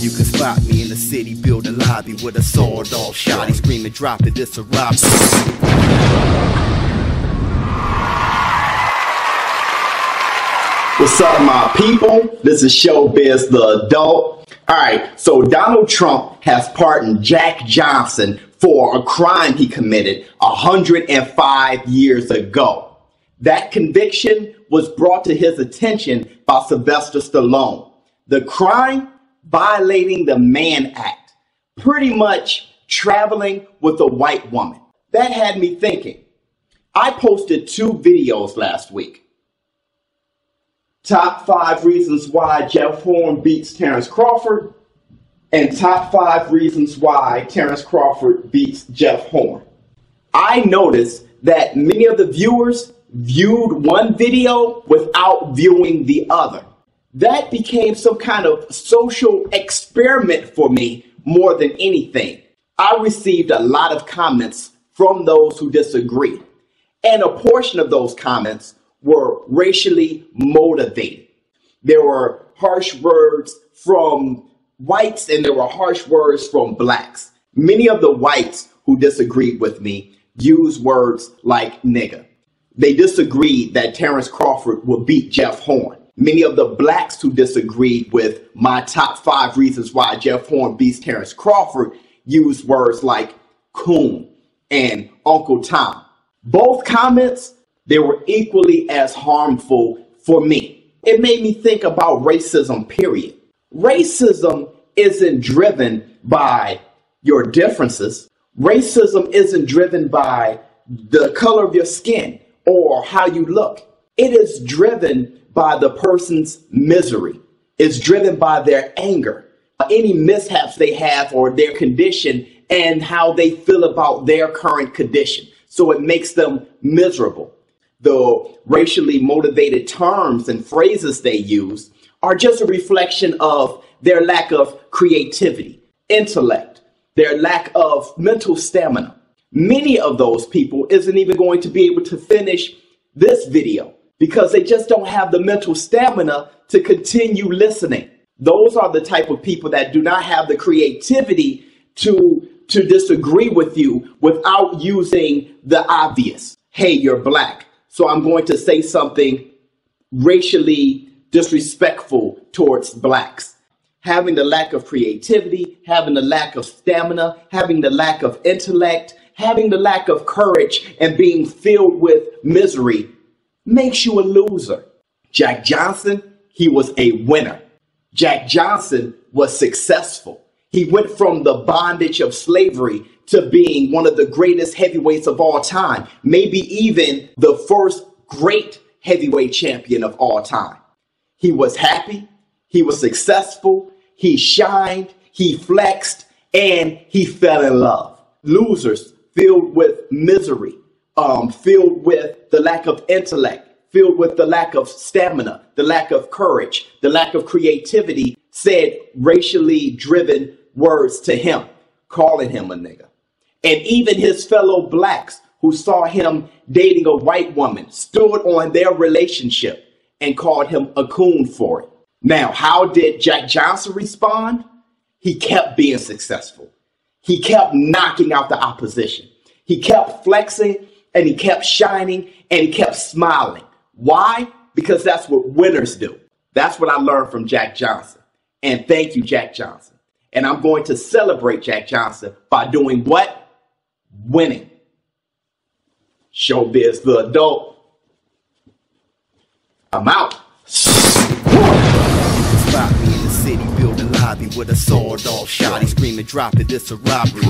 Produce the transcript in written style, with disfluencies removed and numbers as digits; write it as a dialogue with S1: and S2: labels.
S1: You can spot me in the city, build a lobby with a sawed-off shotty, screaming, drop it, this a robbery.
S2: What's up, my people? This is ShowBizz the Adult. Alright, so Donald Trump has pardoned Jack Johnson for a crime he committed 105 years ago. That conviction was brought to his attention by Sylvester Stallone. The crime? Violating the Mann Act. Pretty much traveling with a white woman. That had me thinking. I posted 2 videos last week. Top 5 reasons why Jeff Horn beats Terrence Crawford, and top 5 reasons why Terrence Crawford beats Jeff Horn. I noticed that many of the viewers viewed one video without viewing the other. That became some kind of social experiment for me more than anything. I received a lot of comments from those who disagreed, and a portion of those comments were racially motivated. There were harsh words from whites and there were harsh words from blacks. Many of the whites who disagreed with me used words like nigger. They disagreed that Terrence Crawford would beat Jeff Horn. Many of the blacks who disagreed with my top 5 reasons why Jeff Horn beats Terrence Crawford used words like coon and Uncle Tom. Both comments, they were equally as harmful for me. It made me think about racism, period. Racism isn't driven by your differences. Racism isn't driven by the color of your skin or how you look. It is driven by the person's misery. It's driven by their anger, any mishaps they have or their condition and how they feel about their current condition. So it makes them miserable. The racially motivated terms and phrases they use are just a reflection of their lack of creativity, intellect, their lack of mental stamina. Many of those people isn't even going to be able to finish this video because they just don't have the mental stamina to continue listening. Those are the type of people that do not have the creativity to disagree with you without using the obvious. Hey, you're black, so I'm going to say something racially disrespectful towards blacks. Having the lack of creativity, having the lack of stamina, having the lack of intellect, having the lack of courage, and being filled with misery makes you a loser. Jack Johnson, he was a winner. Jack Johnson was successful. He went from the bondage of slavery to being one of the greatest heavyweights of all time, maybe even the first great heavyweight champion of all time. He was happy, he was successful, he shined, he flexed, and he fell in love. Losers filled with misery, filled with the lack of intellect, filled with the lack of stamina, the lack of courage, the lack of creativity, said racially driven words to him, calling him a nigger. And even his fellow blacks who saw him dating a white woman stood on their relationship and called him a coon for it. Now, how did Jack Johnson respond? He kept being successful. He kept knocking out the opposition. He kept flexing and he kept shining and he kept smiling. Why? Because that's what winners do. That's what I learned from Jack Johnson. And thank you, Jack Johnson. And I'm going to celebrate Jack Johnson by doing what? Winning. ShowBizz the Adult. I'm out.
S1: You can spot me in the city, build a lobby with a sawed-off shotty, screaming, drop it, this a robbery.